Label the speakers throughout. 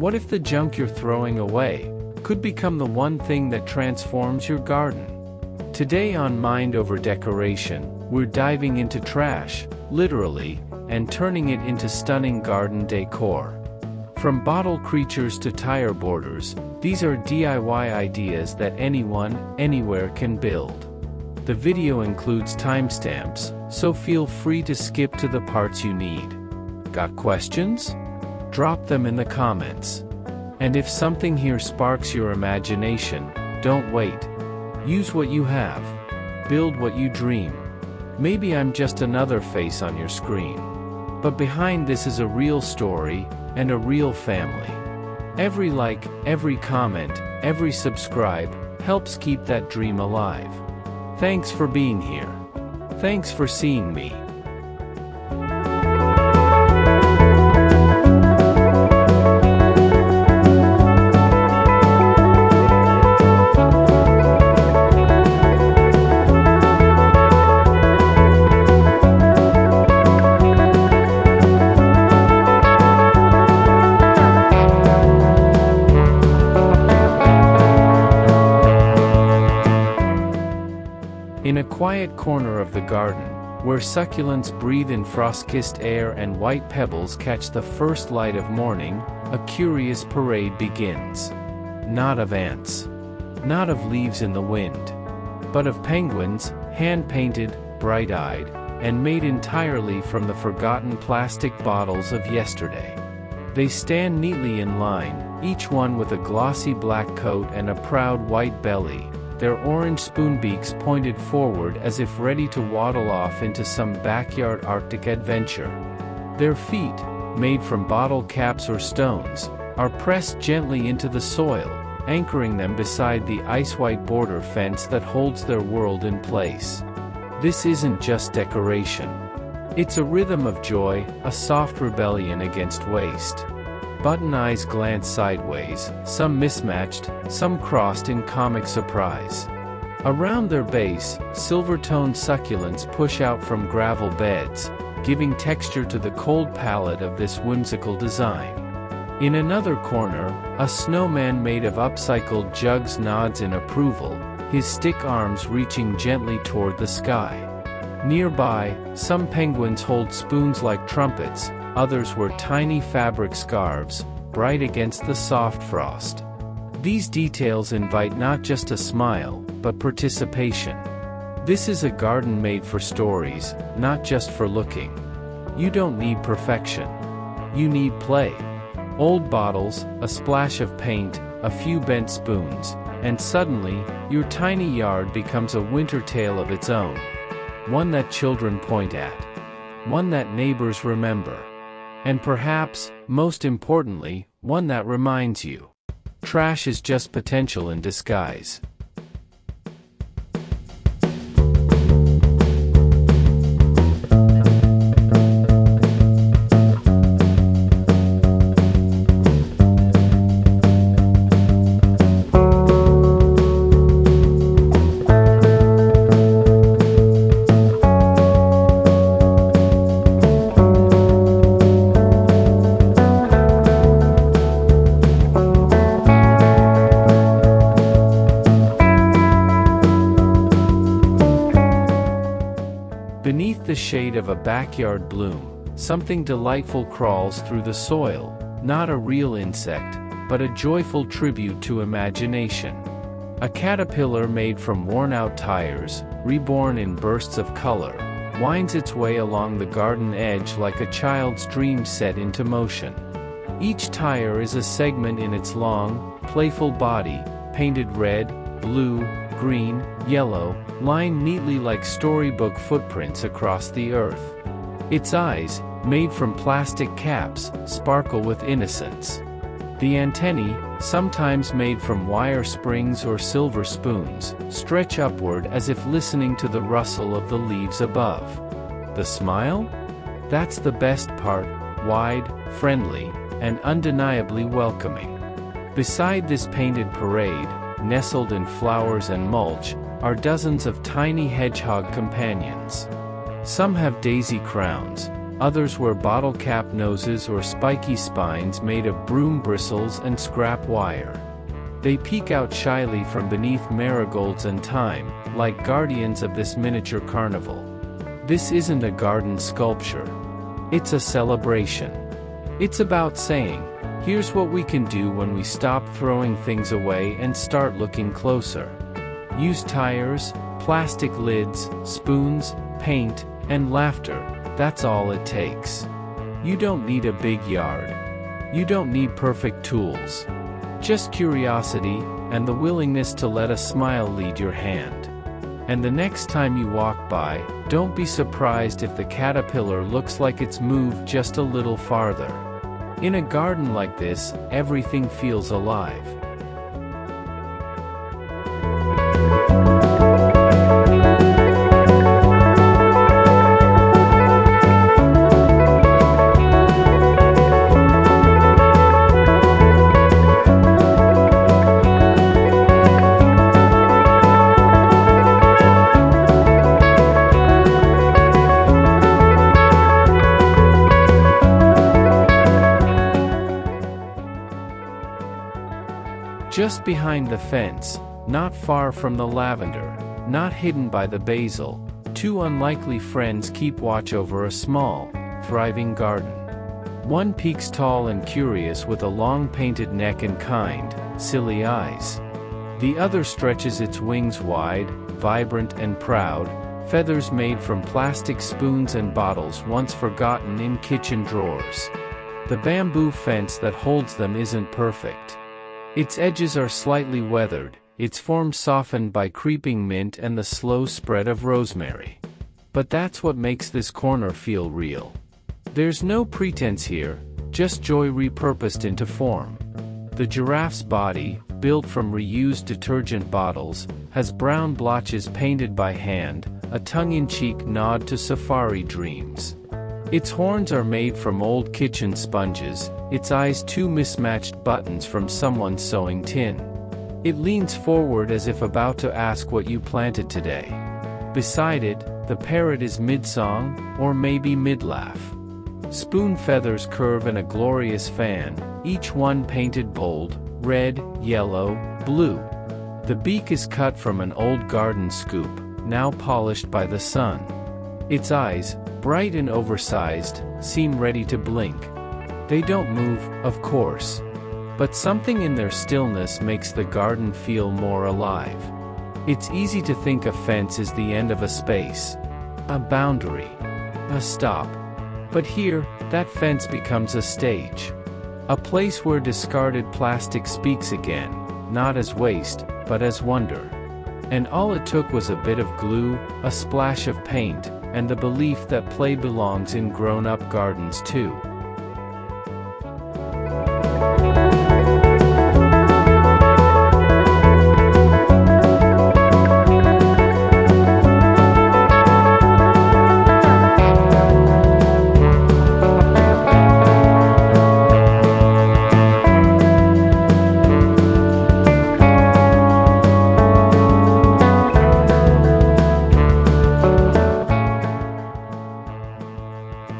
Speaker 1: What if the junk you're throwing away could become the one thing that transforms your garden? Today on Mind Over Decoration, we're diving into trash, literally, and turning it into stunning garden decor. From bottle creatures to tire borders, these are DIY ideas that anyone, anywhere can build. The video includes timestamps, so feel free to skip to the parts you need. Got questions? Drop them in the comments. And if something here sparks your imagination, don't wait. Use what you have. Build what you dream. Maybe I'm just another face on your screen. But behind this is a real story, and a real family. Every like, every comment, every subscribe, helps keep that dream alive. Thanks for being here. Thanks for seeing me. In a quiet corner of the garden, where succulents breathe in frost-kissed air and white pebbles catch the first light of morning, a curious parade begins. Not of ants. Not of leaves in the wind. But of penguins, hand-painted, bright-eyed, and made entirely from the forgotten plastic bottles of yesterday. They stand neatly in line, each one with a glossy black coat and a proud white belly, their orange spoonbeaks pointed forward as if ready to waddle off into some backyard Arctic adventure. Their feet, made from bottle caps or stones, are pressed gently into the soil, anchoring them beside the ice-white border fence that holds their world in place. This isn't just decoration. It's a rhythm of joy, a soft rebellion against waste. Button eyes glance sideways, some mismatched, some crossed in comic surprise. Around their base, silver-toned succulents push out from gravel beds, giving texture to the cold palette of this whimsical design. In another corner, a snowman made of upcycled jugs nods in approval, his stick arms reaching gently toward the sky. Nearby, some penguins hold spoons like trumpets, others wear tiny fabric scarves, bright against the soft frost. These details invite not just a smile, but participation. This is a garden made for stories, not just for looking. You don't need perfection. You need play. Old bottles, a splash of paint, a few bent spoons, and suddenly, your tiny yard becomes a winter tale of its own. One that children point at. One that neighbors remember. And perhaps, most importantly, one that reminds you. Trash is just potential in disguise. Beneath the shade of a backyard bloom, something delightful crawls through the soil, not a real insect, but a joyful tribute to imagination. A caterpillar made from worn-out tires, reborn in bursts of color, winds its way along the garden edge like a child's dream set into motion. Each tire is a segment in its long, playful body, painted red, blue, green, yellow, lined neatly like storybook footprints across the earth. Its eyes, made from plastic caps, sparkle with innocence. The antennae, sometimes made from wire springs or silver spoons, stretch upward as if listening to the rustle of the leaves above. The smile? That's the best part, wide, friendly, and undeniably welcoming. Beside this painted parade, nestled in flowers and mulch, are dozens of tiny hedgehog companions. Some have daisy crowns, Others wear bottle cap noses or spiky spines made of broom bristles and scrap wire. They peek out shyly from beneath marigolds and thyme, like guardians of this miniature carnival. This isn't a garden sculpture. It's a celebration. It's about saying, here's what we can do when we stop throwing things away and start looking closer. Use tires, plastic lids, spoons, paint, and laughter. That's all it takes. You don't need a big yard. You don't need perfect tools. Just curiosity, and the willingness to let a smile lead your hand. And the next time you walk by, don't be surprised if the caterpillar looks like it's moved just a little farther. In a garden like this, everything feels alive. Just behind the fence, not far from the lavender, not hidden by the basil, two unlikely friends keep watch over a small, thriving garden. One peeks tall and curious with a long painted neck and kind, silly eyes. The other stretches its wings wide, vibrant and proud, feathers made from plastic spoons and bottles once forgotten in kitchen drawers. The bamboo fence that holds them isn't perfect. Its edges are slightly weathered, its form softened by creeping mint and the slow spread of rosemary. But that's what makes this corner feel real. There's no pretense here, just joy repurposed into form. The giraffe's body, built from reused detergent bottles, has brown blotches painted by hand, a tongue-in-cheek nod to safari dreams. Its horns are made from old kitchen sponges, its eyes two mismatched buttons from someone's sewing tin. It leans forward as if about to ask what you planted today. Beside it, the parrot is mid-song, or maybe mid-laugh. Spoon feathers curve in a glorious fan, each one painted bold, red, yellow, blue. The beak is cut from an old garden scoop, now polished by the sun. Its eyes, bright and oversized, seem ready to blink. They don't move, of course. But something in their stillness makes the garden feel more alive. It's easy to think a fence is the end of a space, a boundary, a stop. But here, that fence becomes a stage. A place where discarded plastic speaks again, not as waste, but as wonder. And all it took was a bit of glue, a splash of paint, and the belief that play belongs in grown-up gardens too.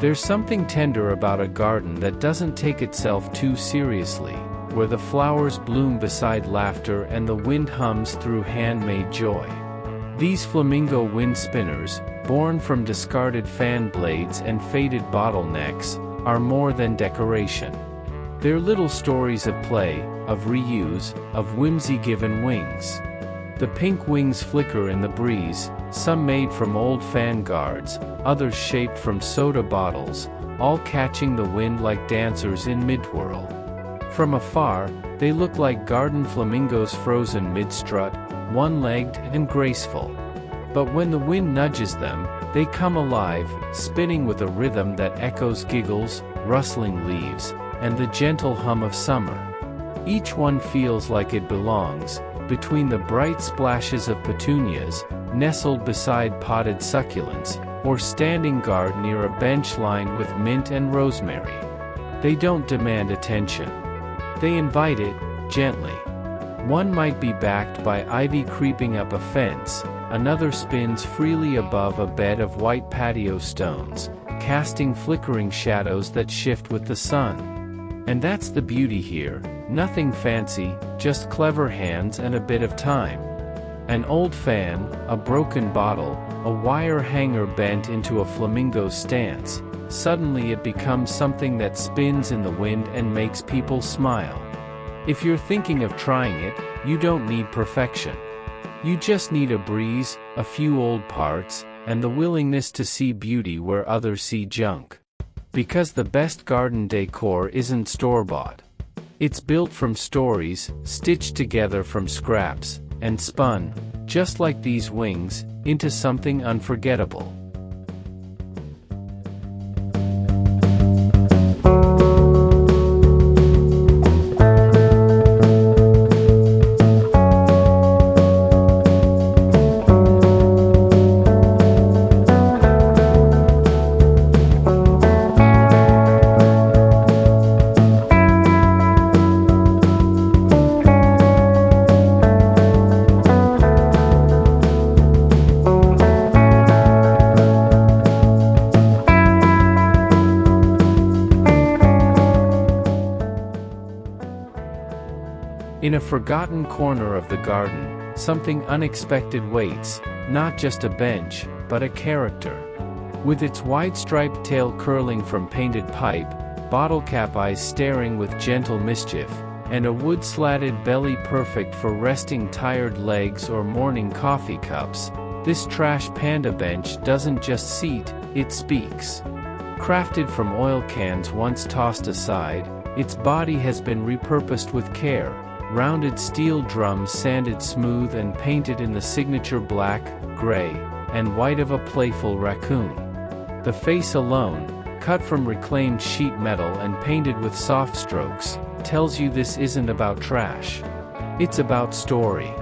Speaker 1: There's something tender about a garden that doesn't take itself too seriously, where the flowers bloom beside laughter and the wind hums through handmade joy. These flamingo wind spinners, born from discarded fan blades and faded bottlenecks, are more than decoration. They're little stories of play, of reuse, of whimsy given wings. The pink wings flicker in the breeze, some made from old fan guards, others shaped from soda bottles, all catching the wind like dancers in mid-whirl. From afar, they look like garden flamingos frozen mid-strut, one-legged and graceful. But when the wind nudges them, they come alive, spinning with a rhythm that echoes giggles, rustling leaves, and the gentle hum of summer. Each one feels like it belongs, between the bright splashes of petunias, nestled beside potted succulents, or standing guard near a bench lined with mint and rosemary. They don't demand attention. They invite it, gently. One might be backed by ivy creeping up a fence, another spins freely above a bed of white patio stones, casting flickering shadows that shift with the sun. And that's the beauty here, nothing fancy, just clever hands and a bit of time. An old fan, a broken bottle, a wire hanger bent into a flamingo stance, suddenly it becomes something that spins in the wind and makes people smile. If you're thinking of trying it, you don't need perfection. You just need a breeze, a few old parts, and the willingness to see beauty where others see junk. Because the best garden decor isn't store-bought. It's built from stories, stitched together from scraps, and spun, just like these wings, into something unforgettable. In a forgotten corner of the garden, something unexpected waits, not just a bench, but a character. With its wide-striped tail curling from painted pipe, bottle cap eyes staring with gentle mischief, and a wood-slatted belly perfect for resting tired legs or morning coffee cups, this trash panda bench doesn't just seat, it speaks. Crafted from oil cans once tossed aside, its body has been repurposed with care. Rounded steel drums sanded smooth and painted in the signature black, gray, and white of a playful raccoon. The face alone, cut from reclaimed sheet metal and painted with soft strokes, tells you this isn't about trash. It's about story.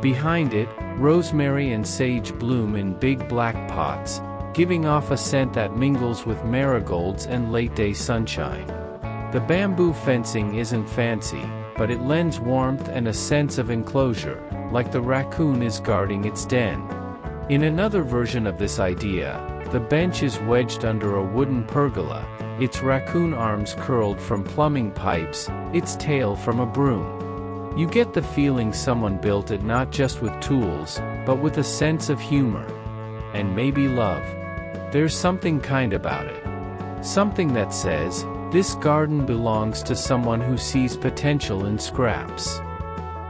Speaker 1: Behind it, rosemary and sage bloom in big black pots, giving off a scent that mingles with marigolds and late-day sunshine. The bamboo fencing isn't fancy, but it lends warmth and a sense of enclosure, like the raccoon is guarding its den. In another version of this idea, the bench is wedged under a wooden pergola, its raccoon arms curled from plumbing pipes, its tail from a broom. You get the feeling someone built it not just with tools, but with a sense of humor. And maybe love. There's something kind about it. Something that says, this garden belongs to someone who sees potential in scraps.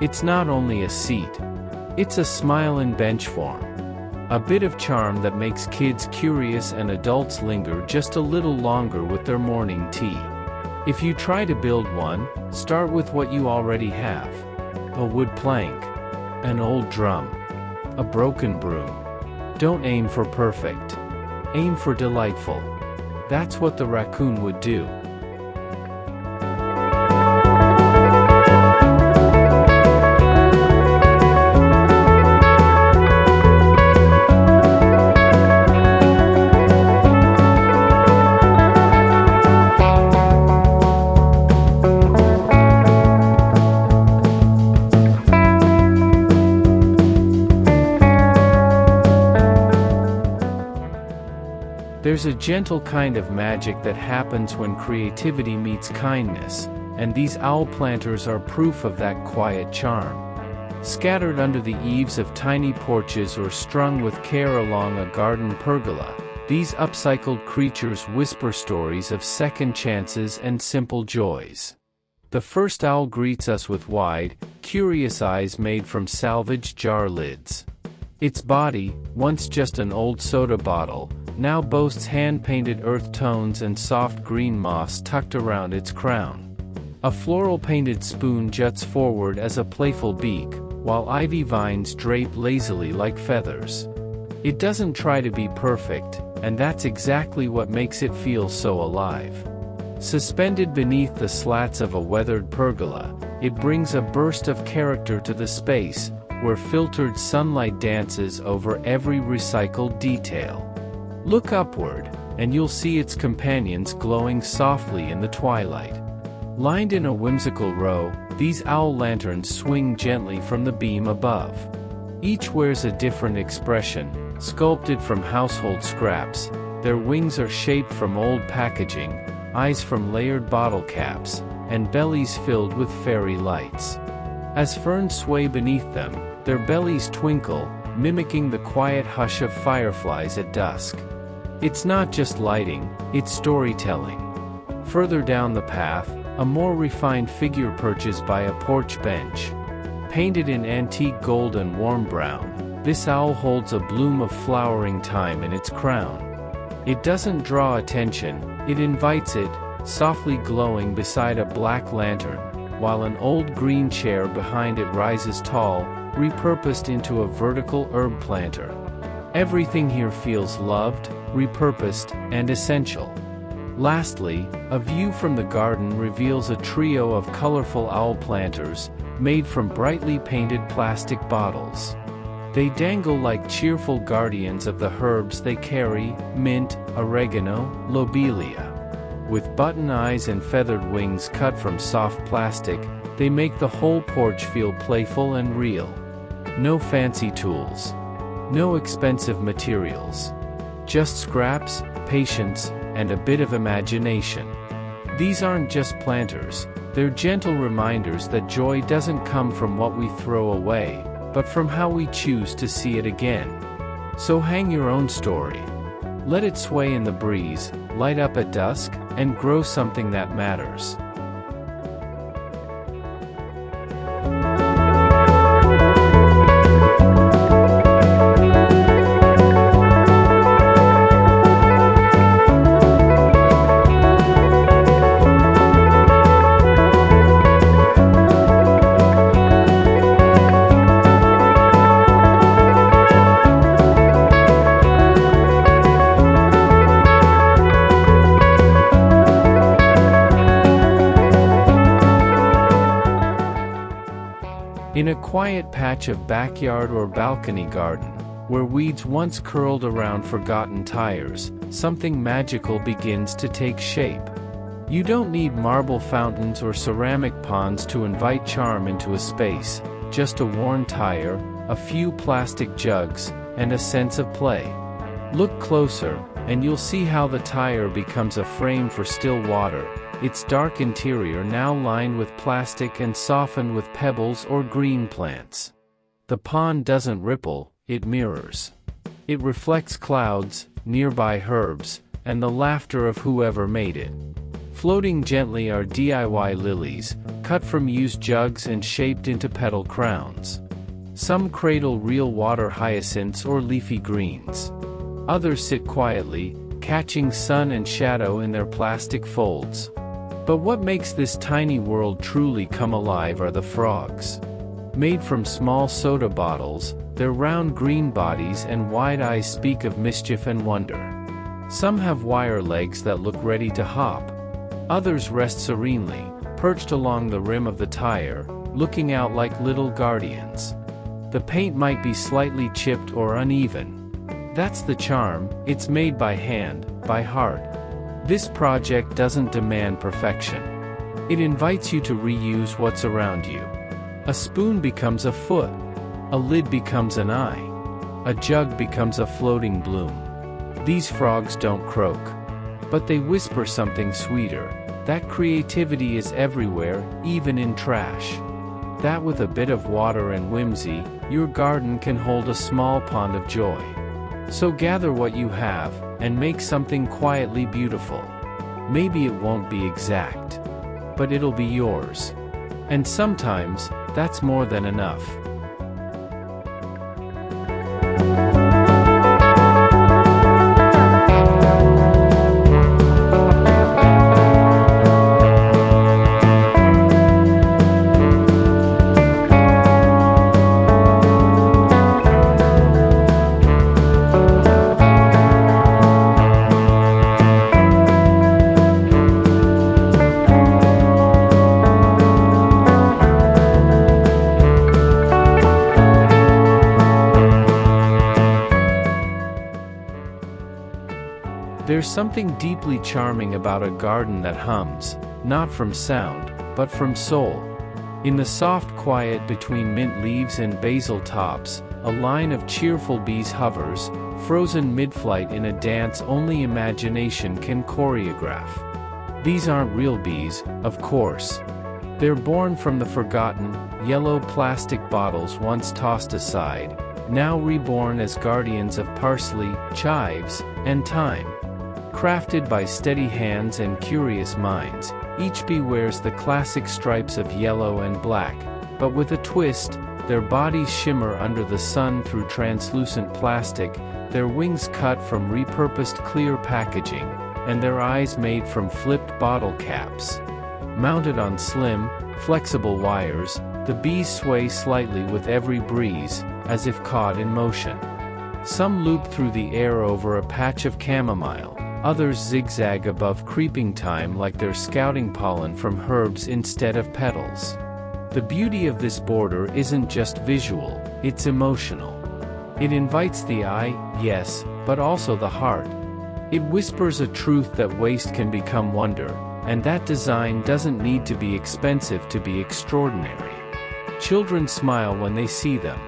Speaker 1: It's not only a seat. It's a smile in bench form. A bit of charm that makes kids curious and adults linger just a little longer with their morning tea. If you try to build one, start with what you already have. A wood plank. An old drum. A broken broom. Don't aim for perfect. Aim for delightful. That's what the raccoon would do. There's a gentle kind of magic that happens when creativity meets kindness, and these owl planters are proof of that quiet charm. Scattered under the eaves of tiny porches or strung with care along a garden pergola, these upcycled creatures whisper stories of second chances and simple joys. The first owl greets us with wide, curious eyes made from salvaged jar lids. Its body, once just an old soda bottle, now boasts hand-painted earth tones and soft green moss tucked around its crown. A floral-painted spoon juts forward as a playful beak, while ivy vines drape lazily like feathers. It doesn't try to be perfect, and that's exactly what makes it feel so alive. Suspended beneath the slats of a weathered pergola, it brings a burst of character to the space, where filtered sunlight dances over every recycled detail. Look upward, and you'll see its companions glowing softly in the twilight. Lined in a whimsical row, these owl lanterns swing gently from the beam above. Each wears a different expression, sculpted from household scraps, Their wings are shaped from old packaging, eyes from layered bottle caps, and bellies filled with fairy lights. As ferns sway beneath them, their bellies twinkle, mimicking the quiet hush of fireflies at dusk. It's not just lighting, it's storytelling. Further down the path, a more refined figure perches by a porch bench. Painted in antique gold and warm brown, this owl holds a bloom of flowering time in its crown. It doesn't draw attention, it invites it, softly glowing beside a black lantern, while an old green chair behind it rises tall, repurposed into a vertical herb planter. Everything here feels loved, repurposed, and essential. Lastly, a view from the garden reveals a trio of colorful owl planters, made from brightly painted plastic bottles. They dangle like cheerful guardians of the herbs they carry: mint, oregano, lobelia. With button eyes and feathered wings cut from soft plastic, they make the whole porch feel playful and real. No fancy tools. No expensive materials. Just scraps, patience, and a bit of imagination. These aren't just planters, they're gentle reminders that joy doesn't come from what we throw away, but from how we choose to see it again. So hang your own story. Let it sway in the breeze, light up at dusk, and grow something that matters. In a quiet patch of backyard or balcony garden, where weeds once curled around forgotten tires, something magical begins to take shape. You don't need marble fountains or ceramic ponds to invite charm into a space, just a worn tire, a few plastic jugs, and a sense of play. Look closer, and you'll see how the tire becomes a frame for still water, its dark interior now lined with plastic and softened with pebbles or green plants. The pond doesn't ripple, it mirrors. It reflects clouds, nearby herbs, and the laughter of whoever made it. Floating gently are DIY lilies, cut from used jugs and shaped into petal crowns. Some cradle real water hyacinths or leafy greens. Others sit quietly, catching sun and shadow in their plastic folds. But what makes this tiny world truly come alive are the frogs. Made from small soda bottles, their round green bodies and wide eyes speak of mischief and wonder. Some have wire legs that look ready to hop. Others rest serenely, perched along the rim of the tire, looking out like little guardians. The paint might be slightly chipped or uneven. That's the charm, it's made by hand, by heart. This project doesn't demand perfection. It invites you to reuse what's around you. A spoon becomes a foot. A lid becomes an eye. A jug becomes a floating bloom. These frogs don't croak. But they whisper something sweeter. That creativity is everywhere, even in trash. That with a bit of water and whimsy, your garden can hold a small pond of joy. So gather what you have, and make something quietly beautiful. Maybe it won't be exact, but it'll be yours. And sometimes, that's more than enough. There's something deeply charming about a garden that hums, not from sound, but from soul. In the soft quiet between mint leaves and basil tops, a line of cheerful bees hovers, frozen mid-flight in a dance only imagination can choreograph. These aren't real bees, of course. They're born from the forgotten, yellow plastic bottles once tossed aside, now reborn as guardians of parsley, chives, and thyme. Crafted by steady hands and curious minds, each bee wears the classic stripes of yellow and black, but with a twist. Their bodies shimmer under the sun through translucent plastic, their wings cut from repurposed clear packaging, and their eyes made from flipped bottle caps. Mounted on slim, flexible wires, the bees sway slightly with every breeze, as if caught in motion. Some loop through the air over a patch of chamomile, others zigzag above creeping thyme like they're scouting pollen from herbs instead of petals. The beauty of this border isn't just visual, it's emotional. It invites the eye, yes, but also the heart. It whispers a truth that waste can become wonder, and that design doesn't need to be expensive to be extraordinary. Children smile when they see them.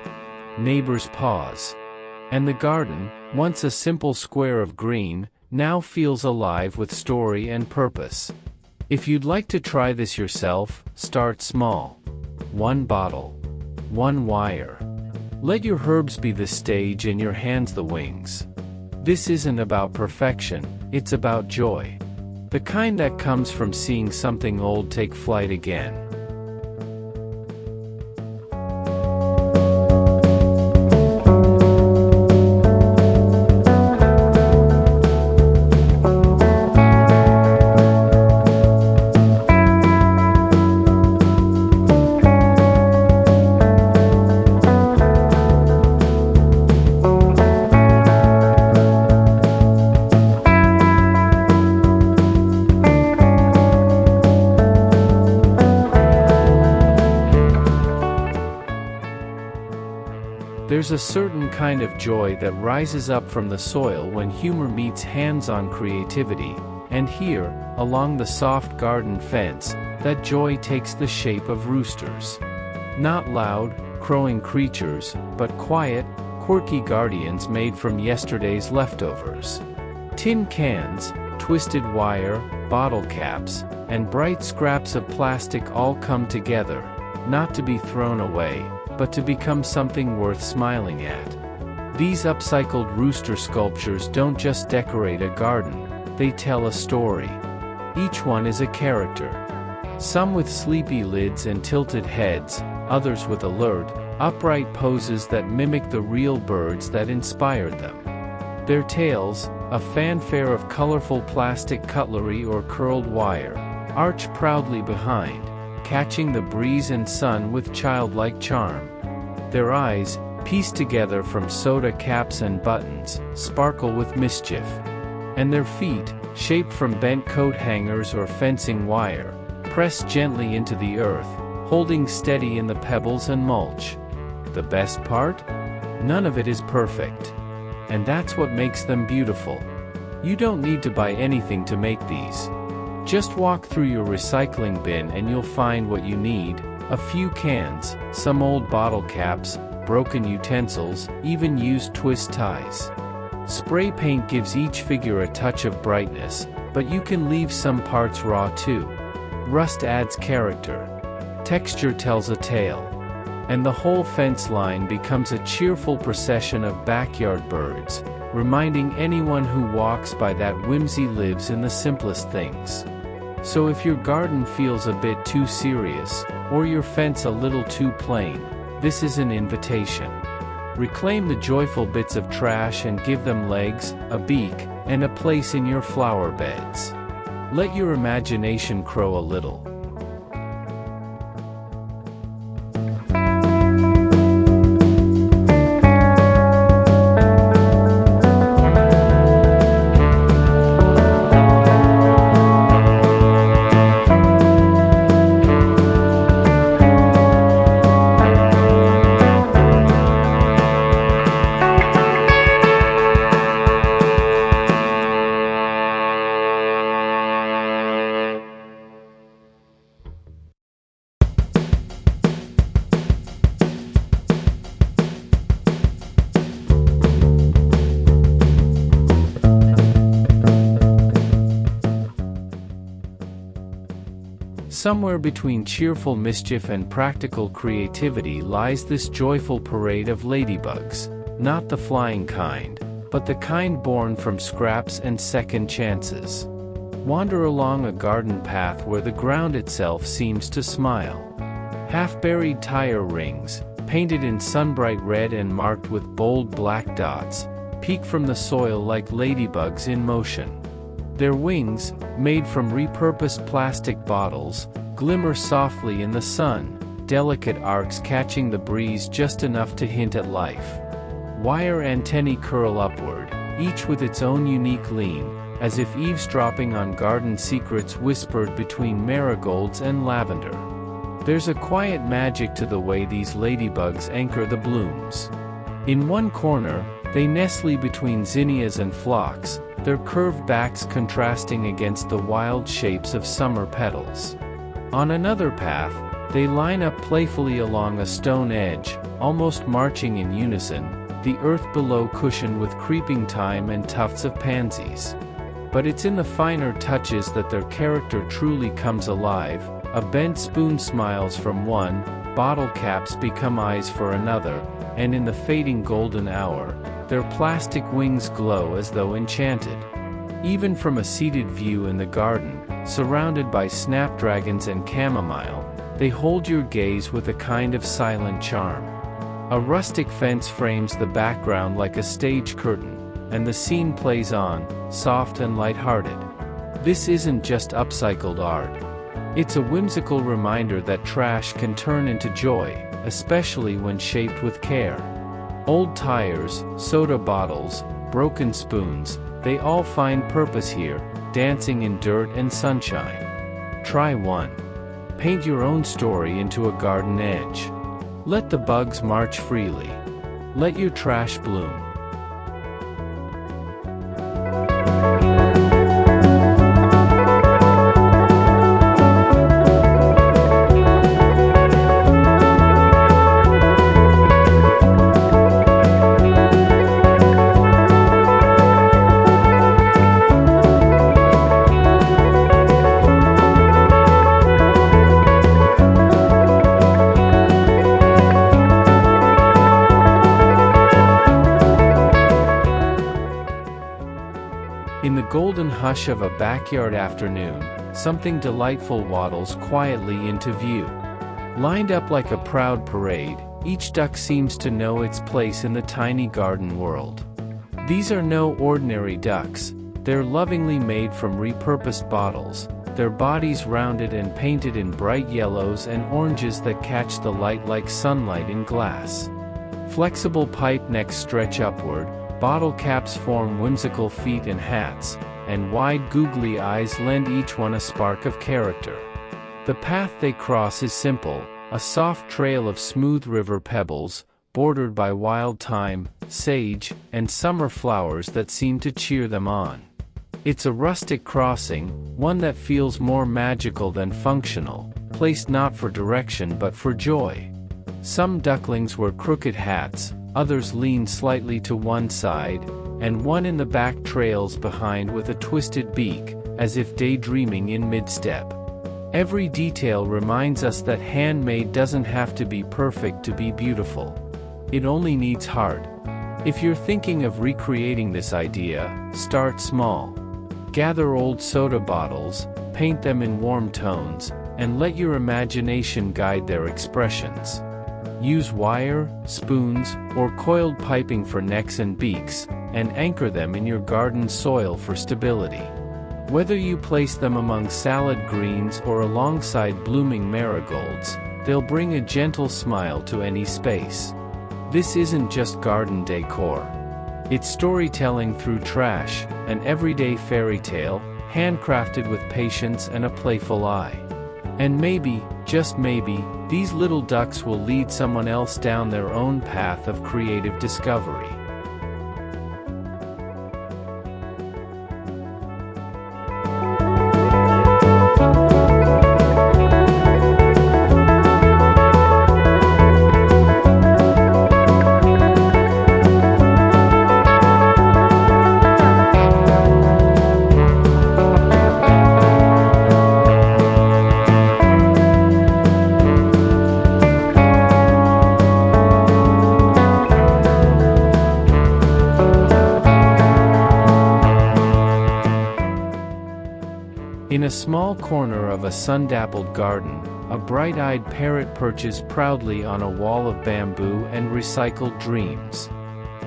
Speaker 1: Neighbors pause. And the garden, once a simple square of green, now feels alive with story and purpose. If you'd like to try this yourself, start small. 1 bottle. 1 wire. Let your herbs be the stage and your hands the wings. This isn't about perfection, it's about joy. The kind that comes from seeing something old take flight again. There's a certain kind of joy that rises up from the soil when humor meets hands-on creativity, and here, along the soft garden fence, that joy takes the shape of roosters. Not loud, crowing creatures, but quiet, quirky guardians made from yesterday's leftovers. Tin cans, twisted wire, bottle caps, and bright scraps of plastic all come together, not to be thrown away, but to become something worth smiling at. These upcycled rooster sculptures don't just decorate a garden, they tell a story. Each one is a character. Some with sleepy lids and tilted heads, others with alert, upright poses that mimic the real birds that inspired them. Their tails, a fanfare of colorful plastic cutlery or curled wire, arch proudly behind, catching the breeze and sun with childlike charm. Their eyes, pieced together from soda caps and buttons, sparkle with mischief. And their feet, shaped from bent coat hangers or fencing wire, press gently into the earth, holding steady in the pebbles and mulch. The best part? None of it is perfect. And that's what makes them beautiful. You don't need to buy anything to make these. Just walk through your recycling bin and you'll find what you need: a few cans, some old bottle caps, broken utensils, even used twist ties. Spray paint gives each figure a touch of brightness, but you can leave some parts raw too. Rust adds character. Texture tells a tale. And the whole fence line becomes a cheerful procession of backyard birds, reminding anyone who walks by that whimsy lives in the simplest things. So if your garden feels a bit too serious, or your fence a little too plain, this is an invitation. Reclaim the joyful bits of trash and give them legs, a beak, and a place in your flower beds. Let your imagination crow a little. Somewhere between cheerful mischief and practical creativity lies this joyful parade of ladybugs, not the flying kind, but the kind born from scraps and second chances. Wander along a garden path where the ground itself seems to smile. Half-buried tire rings, painted in sunbright red and marked with bold black dots, peek from the soil like ladybugs in motion. Their wings, made from repurposed plastic bottles, glimmer softly in the sun, delicate arcs catching the breeze just enough to hint at life. Wire antennae curl upward, each with its own unique lean, as if eavesdropping on garden secrets whispered between marigolds and lavender. There's a quiet magic to the way these ladybugs anchor the blooms. In one corner, they nestle between zinnias and phlox, their curved backs contrasting against the wild shapes of summer petals. On another path, they line up playfully along a stone edge, almost marching in unison, the earth below cushioned with creeping thyme and tufts of pansies. But it's in the finer touches that their character truly comes alive. A bent spoon smiles from one, bottle caps become eyes for another, and in the fading golden hour, their plastic wings glow as though enchanted. Even from a seated view in the garden, surrounded by snapdragons and chamomile, they hold your gaze with a kind of silent charm. A rustic fence frames the background like a stage curtain, and the scene plays on, soft and light-hearted. This isn't just upcycled art. It's a whimsical reminder that trash can turn into joy, especially when shaped with care. Old tires, soda bottles, broken spoons, they all find purpose here, dancing in dirt and sunshine. Try one. Paint your own story into a garden edge. Let the bugs march freely. Let your trash bloom. In the golden hush of a backyard afternoon, something delightful waddles quietly into view. Lined up like a proud parade, each duck seems to know its place in the tiny garden world. These are no ordinary ducks, they're lovingly made from repurposed bottles, their bodies rounded and painted in bright yellows and oranges that catch the light like sunlight in glass. Flexible pipe necks stretch upward, bottle caps form whimsical feet and hats, and wide googly eyes lend each one a spark of character. The path they cross is simple, a soft trail of smooth river pebbles, bordered by wild thyme, sage, and summer flowers that seem to cheer them on. It's a rustic crossing, one that feels more magical than functional, placed not for direction but for joy. Some ducklings wear crooked hats, others lean slightly to one side, and one in the back trails behind with a twisted beak, as if daydreaming in mid-step. Every detail reminds us that handmade doesn't have to be perfect to be beautiful. It only needs heart. If you're thinking of recreating this idea, start small. Gather old soda bottles, paint them in warm tones, and let your imagination guide their expressions. Use wire, spoons, or coiled piping for necks and beaks, and anchor them in your garden soil for stability. Whether you place them among salad greens or alongside blooming marigolds, they'll bring a gentle smile to any space. This isn't just garden decor. It's storytelling through trash, an everyday fairy tale, handcrafted with patience and a playful eye. And maybe, just maybe, these little ducks will lead someone else down their own path of creative discovery. small corner of a sun-dappled garden, a bright-eyed parrot perches proudly on a wall of bamboo and recycled dreams.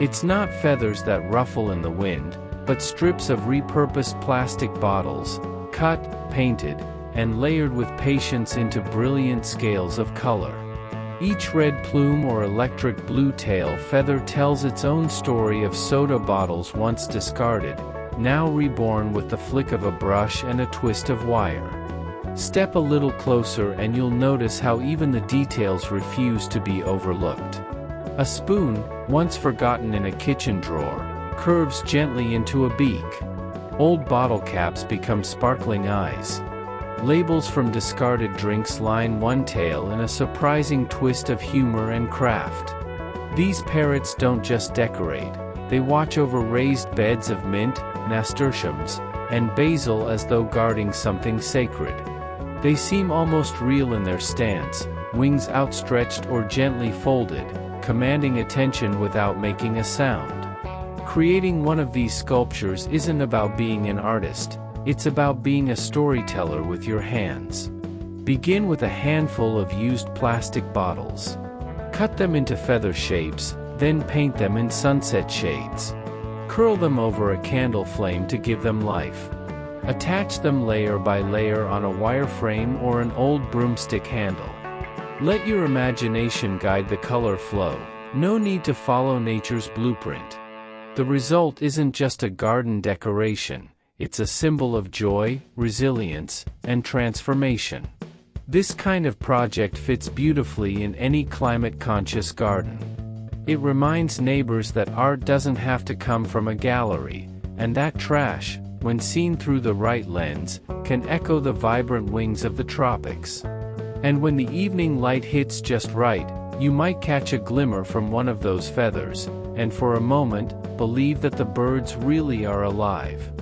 Speaker 1: It's not feathers that ruffle in the wind, but strips of repurposed plastic bottles, cut, painted, and layered with patience into brilliant scales of color. Each red plume or electric blue tail feather tells its own story of soda bottles once discarded, now reborn with the flick of a brush and a twist of wire. Step a little closer and you'll notice how even the details refuse to be overlooked. A spoon, once forgotten in a kitchen drawer, curves gently into a beak. Old bottle caps become sparkling eyes. Labels from discarded drinks line one tail in a surprising twist of humor and craft. These parrots don't just decorate, they watch over raised beds of mint, nasturtiums, and basil as though guarding something sacred. They seem almost real in their stance, wings outstretched or gently folded, commanding attention without making a sound. Creating one of these sculptures isn't about being an artist, it's about being a storyteller with your hands. Begin with a handful of used plastic bottles. Cut them into feather shapes, then paint them in sunset shades. Curl them over a candle flame to give them life. Attach them layer by layer on a wire frame or an old broomstick handle. Let your imagination guide the color flow. No need to follow nature's blueprint. The result isn't just a garden decoration, it's a symbol of joy, resilience, and transformation. This kind of project fits beautifully in any climate-conscious garden. It reminds neighbors that art doesn't have to come from a gallery, and that trash, when seen through the right lens, can echo the vibrant wings of the tropics. And when the evening light hits just right, you might catch a glimmer from one of those feathers, and for a moment, believe that the birds really are alive.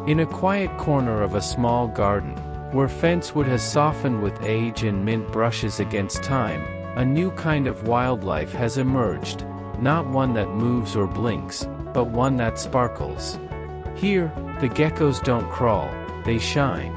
Speaker 1: In a quiet corner of a small garden, where fencewood has softened with age and mint brushes against time, a new kind of wildlife has emerged, not one that moves or blinks, but one that sparkles. Here, the geckos don't crawl, they shine.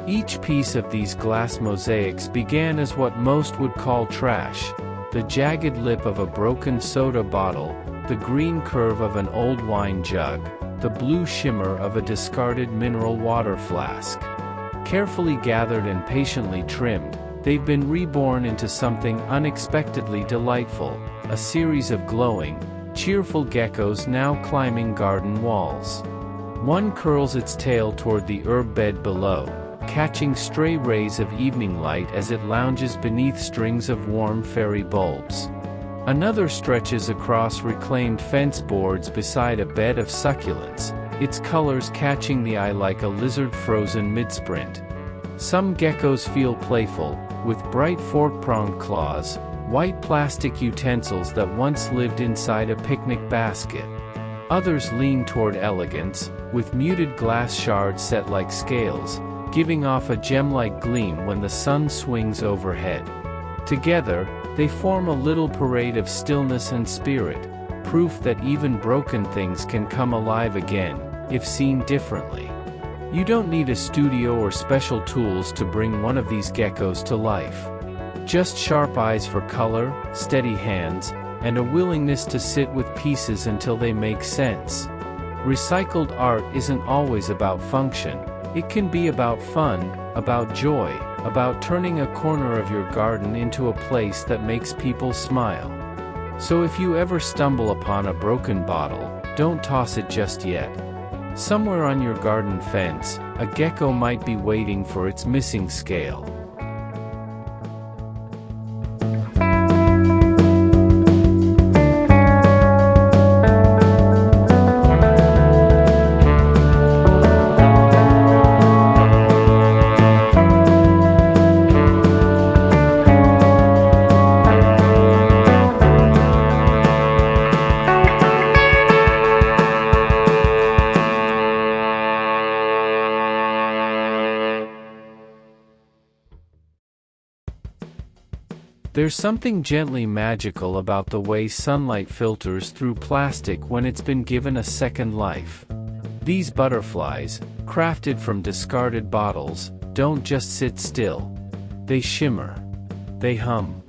Speaker 1: Each piece of these glass mosaics began as what most would call trash: the jagged lip of a broken soda bottle, the green curve of an old wine jug, the blue shimmer of a discarded mineral water flask. Carefully gathered and patiently trimmed, they've been reborn into something unexpectedly delightful, a series of glowing, cheerful geckos now climbing garden walls. One curls its tail toward the herb bed below, catching stray rays of evening light as it lounges beneath strings of warm fairy bulbs. Another stretches across reclaimed fence boards beside a bed of succulents, its colors catching the eye like a lizard frozen mid-sprint. Some geckos feel playful, with bright fork-pronged claws, white plastic utensils that once lived inside a picnic basket. Others lean toward elegance, with muted glass shards set like scales, giving off a gem-like gleam when the sun swings overhead. Together, they form a little parade of stillness and spirit, proof that even broken things can come alive again, if seen differently. You don't need a studio or special tools to bring one of these geckos to life. Just sharp eyes for color, steady hands, and a willingness to sit with pieces until they make sense. Recycled art isn't always about function. It can be about fun, about joy, about turning a corner of your garden into a place that makes people smile. So if you ever stumble upon a broken bottle, don't toss it just yet. Somewhere on your garden fence, a gecko might be waiting for its missing scale. There's something gently magical about the way sunlight filters through plastic when it's been given a second life. These butterflies, crafted from discarded bottles, don't just sit still. They shimmer. They hum.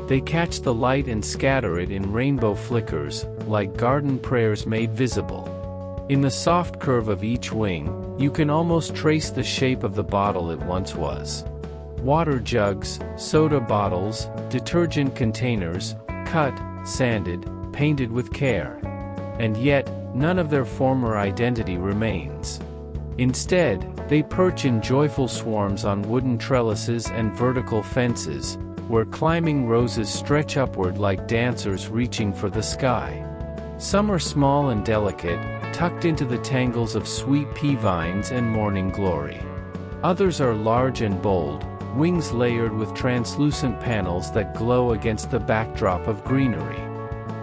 Speaker 1: They catch the light and scatter it in rainbow flickers, like garden prayers made visible. In the soft curve of each wing, you can almost trace the shape of the bottle it once was. Water jugs, soda bottles, detergent containers, cut, sanded, painted with care. And yet, none of their former identity remains. Instead, they perch in joyful swarms on wooden trellises and vertical fences, where climbing roses stretch upward like dancers reaching for the sky. Some are small and delicate, tucked into the tangles of sweet pea vines and morning glory. Others are large and bold, wings layered with translucent panels that glow against the backdrop of greenery.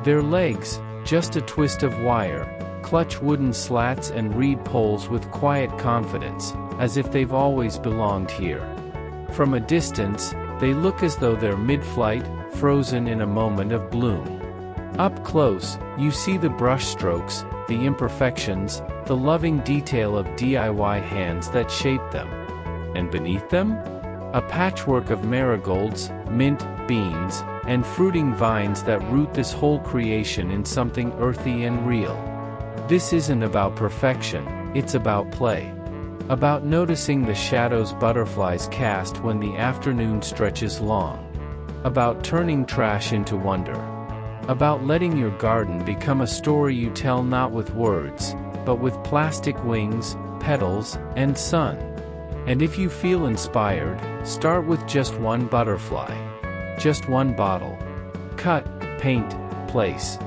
Speaker 1: Their legs, just a twist of wire, clutch wooden slats and reed poles with quiet confidence, as if they've always belonged here. From a distance, they look as though they're mid-flight, frozen in a moment of bloom. Up close, you see the brushstrokes, the imperfections, the loving detail of DIY hands that shape them. And beneath them? A patchwork of marigolds, mint, beans, and fruiting vines that root this whole creation in something earthy and real. This isn't about perfection, it's about play. About noticing the shadows butterflies cast when the afternoon stretches long. About turning trash into wonder. About letting your garden become a story you tell not with words, but with plastic wings, petals, and sun. And if you feel inspired, start with just one butterfly. Just one bottle. Cut, paint, place.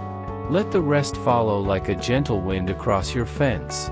Speaker 1: Let the rest follow like a gentle wind across your fence.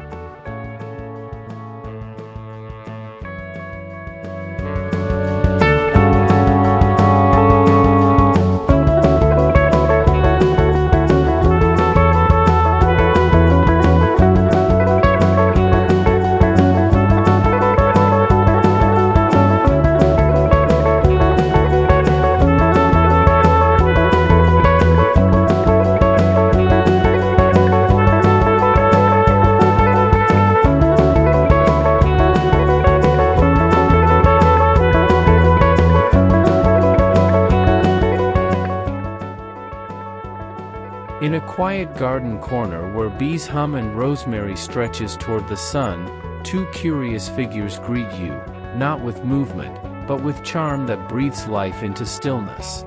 Speaker 1: In a quiet garden corner where bees hum and rosemary stretches toward the sun, two curious figures greet you, not with movement, but with charm that breathes life into stillness.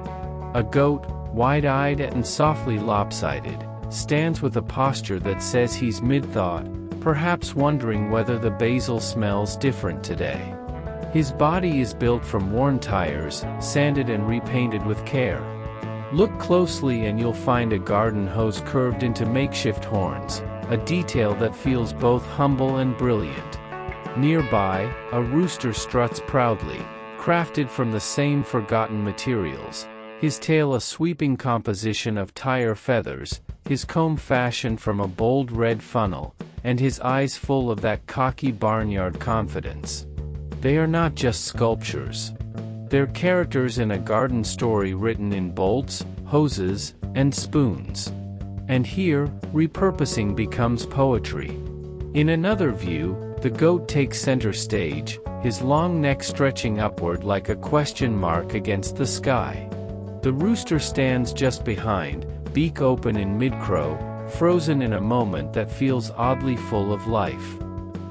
Speaker 1: A goat, wide-eyed and softly lopsided, stands with a posture that says he's mid-thought, perhaps wondering whether the basil smells different today. His body is built from worn tires, sanded and repainted with care. Look closely and you'll find a garden hose curved into makeshift horns, a detail that feels both humble and brilliant. Nearby, a rooster struts proudly, crafted from the same forgotten materials, his tail a sweeping composition of tire feathers, his comb fashioned from a bold red funnel, and his eyes full of that cocky barnyard confidence. They are not just sculptures. They're characters in a garden story written in bolts, hoses, and spoons. And here, repurposing becomes poetry. In another view, the goat takes center stage, his long neck stretching upward like a question mark against the sky. The rooster stands just behind, beak open in mid-crow, frozen in a moment that feels oddly full of life.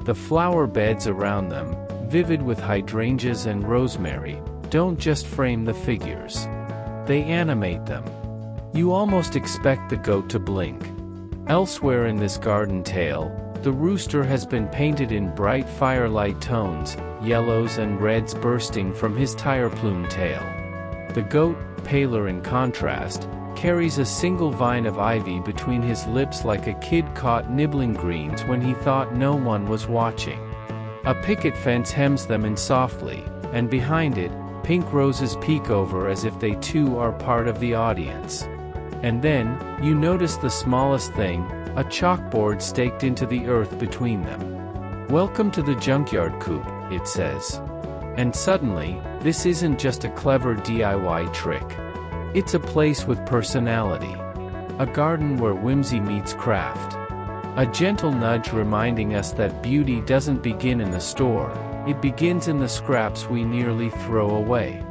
Speaker 1: The flower beds around them, vivid with hydrangeas and rosemary, don't just frame the figures. They animate them. You almost expect the goat to blink. Elsewhere in this garden tale, the rooster has been painted in bright firelight tones, yellows and reds bursting from his tire plume tail. The goat, paler in contrast, carries a single vine of ivy between his lips like a kid caught nibbling greens when he thought no one was watching. A picket fence hems them in softly, and behind it, pink roses peek over as if they too are part of the audience. And then, you notice the smallest thing, a chalkboard staked into the earth between them. "Welcome to the junkyard coop," it says. And suddenly, this isn't just a clever DIY trick. It's a place with personality. A garden where whimsy meets craft. A gentle nudge reminding us that beauty doesn't begin in the store, it begins in the scraps we nearly throw away.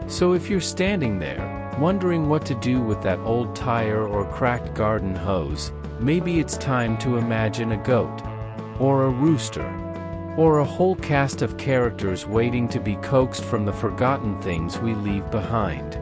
Speaker 1: So if you're standing there, wondering what to do with that old tire or cracked garden hose, maybe it's time to imagine a goat, or a rooster, or a whole cast of characters waiting to be coaxed from the forgotten things we leave behind.